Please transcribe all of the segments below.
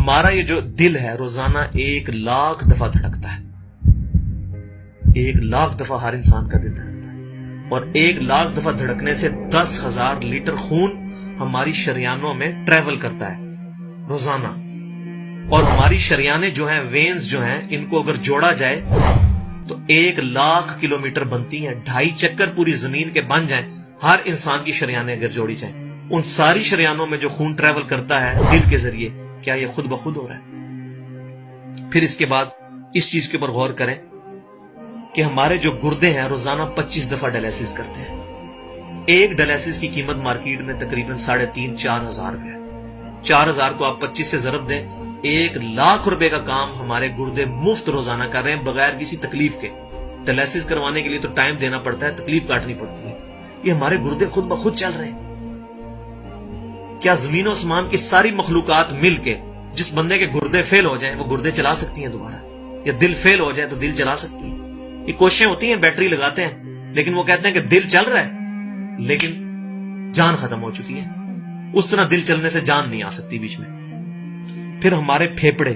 ہمارا یہ جو دل ہے روزانہ 1,00,000 دفعہ دھڑکتا ہے. 1,00,000 دفعہ ہر انسان کا دل دھڑکتا ہے، اور 1,00,000 دفعہ دھڑکنے سے 10,000 لیٹر خون ہماری شریانوں میں ٹریول کرتا ہے روزانہ. اور ہماری شریانیں جو ہیں، وینز جو ہیں، ان کو اگر جوڑا جائے تو 1,00,000 کلومیٹر بنتی ہیں. 2.5 چکر پوری زمین کے بن جائیں ہر انسان کی شریانیں اگر جوڑی جائیں. ان ساری شریانوں میں جو خون ٹریول کرتا ہے دل کے ذریعے، کیا یہ خود بخود ہو رہا ہے؟ پھر اس کے بعد اس چیز کے اوپر غور کریں کہ ہمارے جو گردے ہیں روزانہ 25 دفعہ ڈائلیسس کرتے ہیں. ایک ڈائلیسس کی قیمت مارکیٹ میں تقریباً 3,500-4,000 روپے ہے. 4,000 کو آپ 25 سے ضرب دیں، 1,00,000 روپے کا کام ہمارے گردے مفت روزانہ کر رہے ہیں بغیر کسی تکلیف کے. ڈائلیسس کروانے کے لیے تو ٹائم دینا پڑتا ہے، تکلیف کاٹنی پڑتی ہے. یہ ہمارے گردے خود بخود چل رہے ہیں. کیا زمین و آسمان کی ساری مخلوقات مل کے جس بندے کے گردے فیل ہو جائیں وہ گردے چلا سکتی ہیں دوبارہ؟ یا دل فیل ہو جائے تو دل چلا سکتی ہیں؟ یہ کوششیں ہوتی ہیں، بیٹری لگاتے ہیں، لیکن وہ کہتے ہیں کہ دل چل رہا ہے لیکن جان ختم ہو چکی ہے. اس طرح دل چلنے سے جان نہیں آ سکتی بیچ میں. پھر ہمارے پھیپڑے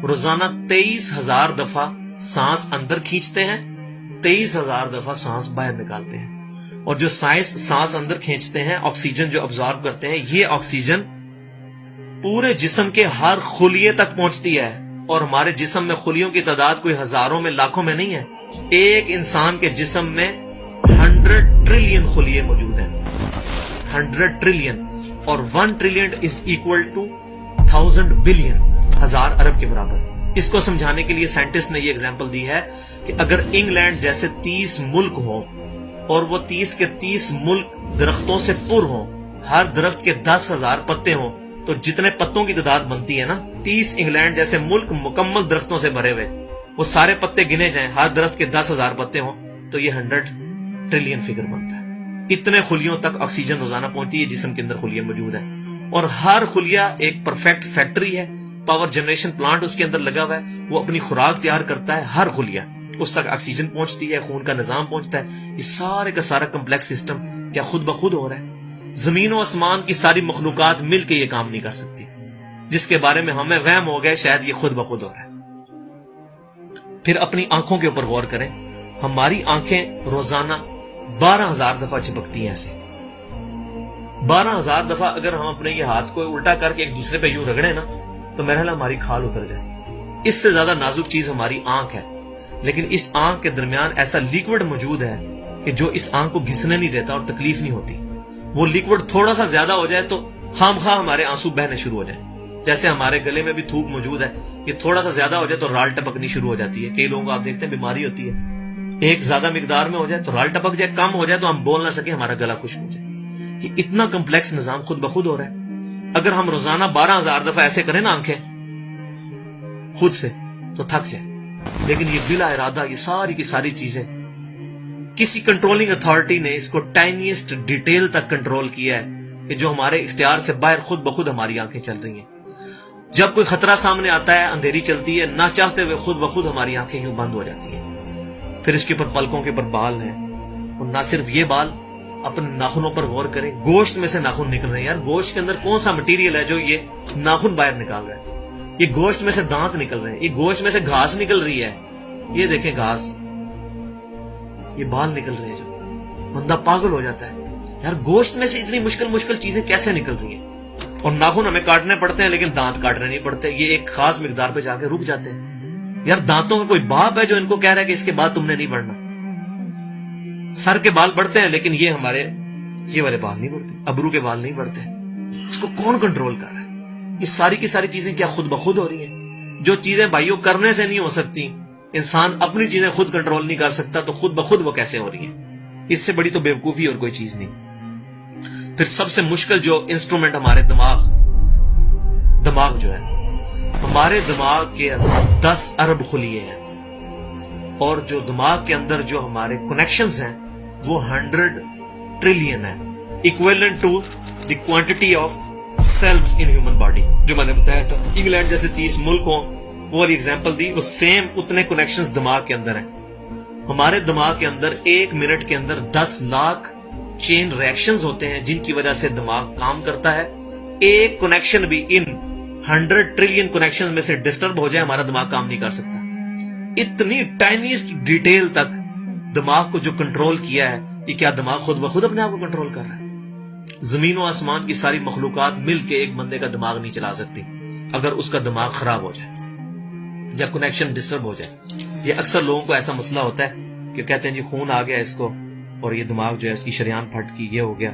روزانہ 23,000 دفعہ سانس اندر کھینچتے ہیں، 23,000 دفعہ سانس باہر نکالتے ہیں. اور جو سانس اندر کھینچتے ہیں، آکسیجن جو ابزارو کرتے ہیں، یہ آکسیجن پورے جسم کے ہر خلیے تک پہنچتی ہے. اور ہمارے جسم میں خلیوں کی تعداد کوئی ہزاروں میں لاکھوں میں نہیں ہے. ایک انسان کے جسم میں 100 ٹریلین خلیے موجود ہیں. 100 ٹریلین، اور 1 trillion is equal to 1000 billion, 1000 ارب کے برابر. اس کو سمجھانے کے لیے سائنٹسٹ نے یہ ایگزامپل دی ہے کہ اگر انگلینڈ جیسے 30 ملک ہوں اور وہ 30 کے 30 ملک درختوں سے پر ہوں، ہر درخت کے 10,000 پتے ہوں، تو جتنے پتوں کی تعداد بنتی ہے نا، 30 انگلینڈ جیسے ملک مکمل درختوں سے بھرے ہوئے، وہ سارے پتے گنے جائیں، ہر درخت کے 10,000 پتے ہوں، تو یہ 100 ٹریلین فگر بنتا ہے. اتنے خلیوں تک آکسیجن روزانہ پہنچتی ہے، جسم کے اندر خلیے موجود ہیں. اور ہر خلیہ ایک پرفیکٹ فیکٹری ہے، پاور جنریشن پلانٹ اس کے اندر لگا ہوا ہے. وہ اپنی خوراک تیار کرتا ہے، ہر خلیہ اس تک آکسیجن پہنچتی ہے، خون کا نظام پہنچتا ہے. یہ سارے کا سارا کمپلیکس سسٹم کیا خود بخود ہو رہا ہے؟ زمین و آسمان کی ساری مخلوقات مل کے یہ کام نہیں کر سکتی، جس کے بارے میں ہمیں وہم ہو گئے شاید یہ خود بخود ہو رہا ہے. پھر اپنی آنکھوں کے اوپر غور کریں. ہماری آنکھیں روزانہ 12,000 دفعہ چپکتی ہیں. ایسے 12,000 دفعہ اگر ہم اپنے یہ ہاتھ کو الٹا کر کے ایک دوسرے پہ یوں رگڑیں نا، تو میرا خیال ہماری کھال اتر جائے. اس سے زیادہ نازک چیز ہماری آنکھ ہے. لیکن اس آنکھ کے درمیان ایسا لیکوڈ موجود ہے کہ جو اس آنکھ کو گھسنے نہیں دیتا اور تکلیف نہیں ہوتی. وہ لیکوڈ تھوڑا سا زیادہ ہو جائے تو خام خواہ ہمارے آنسو بہنے شروع ہو جائیں. جیسے ہمارے گلے میں بھی تھوک موجود ہے، یہ تھوڑا سا زیادہ ہو جائے تو رال ٹپکنی شروع ہو جاتی ہے. کئی لوگوں کو آپ دیکھتے ہیں بیماری ہوتی ہے، ایک زیادہ مقدار میں ہو جائے تو رال ٹپک جائے، کم ہو جائے تو ہم بول نہ سکیں، ہمارا گلا خشک ہو جائے. یہ اتنا کمپلیکس نظام خود بخود ہو رہا ہے. اگر ہم روزانہ 12,000 دفعہ ایسے کریں نا آنکھیں خود سے تو تھک جائے. لیکن یہ بلا ارادہ یہ ساری کی ساری چیزیں کسی کنٹرولنگ اتھارٹی نے اس کو ٹائنیسٹ ڈیٹیل تک کنٹرول کیا ہے کہ جو ہمارے اختیار سے باہر خود بخود ہماری آنکھیں چل رہی ہیں. جب کوئی خطرہ سامنے آتا ہے، اندھیری چلتی ہے، نہ چاہتے ہوئے خود بخود ہماری آنکھیں یوں بند ہو جاتی ہیں. پھر اس کے اوپر پلکوں کے اوپر بال ہیں، اور نہ صرف یہ بال، اپنے ناخنوں پر غور کریں. گوشت میں سے ناخن نکل رہے ہیں. یار گوشت کے اندر کون سا مٹیریل ہے جو یہ ناخن باہر نکال رہا ہے؟ یہ گوشت میں سے دانت نکل رہے ہیں، یہ گوشت میں سے گھاس نکل رہی ہے. یہ دیکھیں گھاس، یہ بال نکل رہے ہیں. جو بندہ پاگل ہو جاتا ہے، یار گوشت میں سے اتنی مشکل چیزیں کیسے نکل رہی ہیں؟ اور ناخن ہمیں کاٹنے پڑتے ہیں لیکن دانت کاٹنے نہیں پڑتے. یہ ایک خاص مقدار پہ جا کے رک جاتے ہیں. یار دانتوں کا کوئی باپ ہے جو ان کو کہہ رہا ہے کہ اس کے بعد تم نے نہیں بڑھنا؟ سر کے بال بڑھتے ہیں لیکن یہ ہمارے یہ والے بال نہیں بڑھتے، ابرو کے بال نہیں بڑھتے. اس کو کون کنٹرول کر رہا ہے؟ یہ ساری کی ساری چیزیں کیا خود بخود ہو رہی ہیں؟ جو چیزیں بھائیوں کرنے سے نہیں ہو سکتی، انسان اپنی چیزیں خود کنٹرول نہیں کر سکتا، تو خود بخود وہ کیسے ہو رہی ہیں؟ اس سے بڑی تو بیوقوفی اور کوئی چیز نہیں. پھر سب سے مشکل جو انسٹرومنٹ ہمارے دماغ جو ہے، ہمارے دماغ کے اندر 10 ارب خلیے ہیں، اور جو دماغ کے اندر جو ہمارے کنیکشنز ہیں وہ 100 ٹریلین ہیں، equivalent to the quantity of cells in human body. جو میں نے بتایا تھا انگلینڈ جیسے 30 ملک ہوں، وہ والی ایگزامپل دی، وہ سیم اتنے کنیکشنز دماغ کے اندر ہیں. ہمارے دماغ کے اندر 1 منٹ کے اندر 10 لاکھ چین ریئیکشنز ہوتے ہیں جن کی وجہ سے دماغ کام کرتا ہے. ایک کنیکشن بھی ان 100 ٹریلین کنیکشن میں سے ڈسٹرب ہو جائے ہمارا دماغ کام نہیں کر سکتا. اتنی ٹائنیسٹ ڈیٹیل تک دماغ کو جو کنٹرول کیا ہے, یہ کیا دماغ خود بخود اپنے آپ کو کنٹرول کر رہا ہے؟ زمین و آسمان کی ساری مخلوقات مل کے ایک بندے کا دماغ نہیں چلا سکتی اگر اس کا دماغ خراب ہو جائے یا کنیکشن ڈسٹرب ہو جائے. یہ اکثر لوگوں کو ایسا مسئلہ ہوتا ہے کہ کہتے ہیں جی خون آ گیا اس کو اور یہ دماغ جو ہے اس کی شریان پھٹ کی, یہ ہو گیا.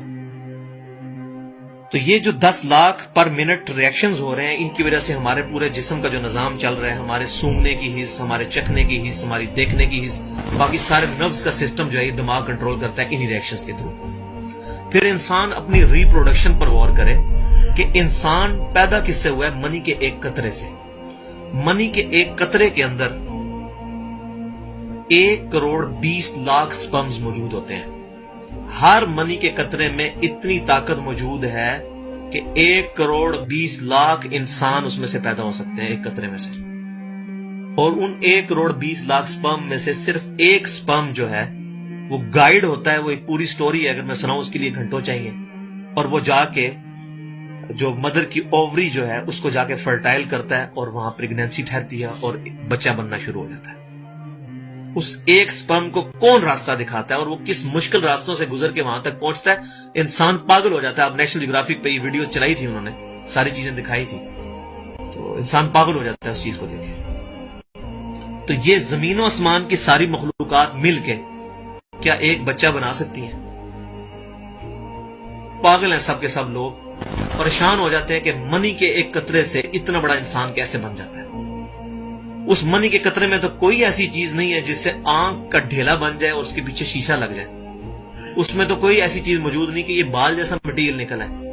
تو یہ جو 10 لاکھ پر منٹ ریئیکشنز ہو رہے ہیں, ان کی وجہ سے ہمارے پورے جسم کا جو نظام چل رہا ہے, ہمارے سونگنے کی حص, ہمارے چکھنے کی حص, ہماری دیکھنے کی حص, باقی سارے نروز کا سسٹم جو ہے یہ دماغ کنٹرول کرتا ہے انہی ریئیکشنز کے تھرو. پھر انسان اپنی ریپروڈکشن پر غور کرے کہ انسان پیدا کس سے ہوا ہے؟ منی کے ایک قطرے سے. منی کے ایک قطرے کے اندر 1,20,00,000 سپرمز موجود ہوتے ہیں. ہر منی کے قطرے میں اتنی طاقت موجود ہے کہ 1,20,00,000 انسان اس میں سے پیدا ہو سکتے ہیں ایک قطرے میں سے. اور ان 1,20,00,000 سپرم میں سے صرف ایک سپرم جو ہے وہ گائیڈ ہوتا ہے. وہ ایک پوری سٹوری ہے, اگر میں سناؤں اس کے لیے گھنٹوں چاہیے. اور وہ جا کے جو مدر کی اووری جو ہے اس کو جا کے فرٹائل کرتا ہے اور وہاں پریگنینسی ٹھہرتی ہے اور بچہ بننا شروع ہو جاتا ہے. اس ایک سپرم کو کون راستہ دکھاتا ہے اور وہ کس مشکل راستوں سے گزر کے وہاں تک پہنچتا ہے, انسان پاگل ہو جاتا ہے. اب نیشنل جیوگرافک پہ یہ ویڈیو چلائی تھی, انہوں نے ساری چیزیں دکھائی تھی, تو انسان پاگل ہو جاتا ہے اس چیز کو دیکھ کے. تو یہ زمین و آسمان کی ساری مخلوقات مل کے کیا ایک بچہ بنا سکتی ہیں؟ پاگل ہیں سب کے سب لوگ, پریشان ہو جاتے ہیں کہ منی کے ایک قطرے سے اتنا بڑا انسان کیسے بن جاتا ہے. اس منی کے قطرے میں تو کوئی ایسی چیز نہیں ہے جس سے آنکھ کا ڈھیلا بن جائے اور اس کے پیچھے شیشہ لگ جائے. اس میں تو کوئی ایسی چیز موجود نہیں کہ یہ بال جیسا مٹیریل نکلا ہے.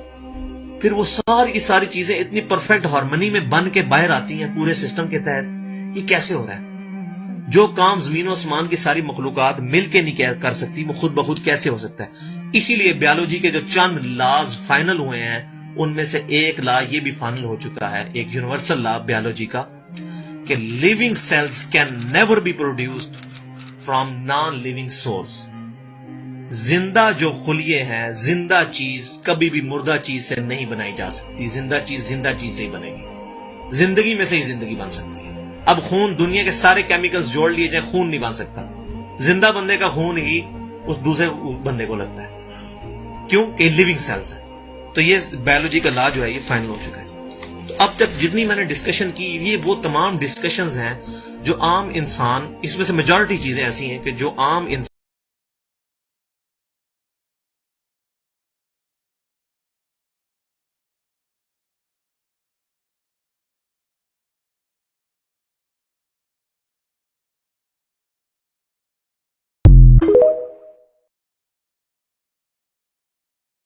پھر وہ ساری کی ساری چیزیں اتنی پرفیکٹ ہارمنی میں بن کے باہر آتی ہیں پورے سسٹم کے تحت. یہ کیسے ہو رہا ہے؟ جو کام زمین و آسمان کی ساری مخلوقات مل کے نہیں کر سکتی وہ خود بخود کیسے ہو سکتا ہے؟ اسی لیے بیالوجی کے جو چند لاز فائنل ہوئے ہیں ان میں سے ایک لا یہ بھی فائنل ہو چکا ہے, ایک یونیورسل لا بیالوجی کا, کہ living cells can never be produced from non living source. زندہ جو خلیے ہیں, زندہ چیز کبھی بھی مردہ چیز سے نہیں بنائی جا سکتی. زندہ چیز سے ہی بنے گی, زندگی میں سے ہی زندگی بن سکتی ہے. اب خون, دنیا کے سارے کیمیکلز جوڑ لیے جائیں, خون نہیں بن سکتا. زندہ بندے کا خون ہی اس دوسرے بندے کو لگتا ہے. کیوں کہ لیونگ سیلز ہے. تو یہ بایولوجی کا لا جو ہے یہ فائنل ہو چکا ہے. تو اب تک جتنی میں نے ڈسکشن کی یہ وہ تمام ڈسکشنز ہیں جو عام انسان, اس میں سے میجورٹی چیزیں ایسی ہیں کہ جو عام انسان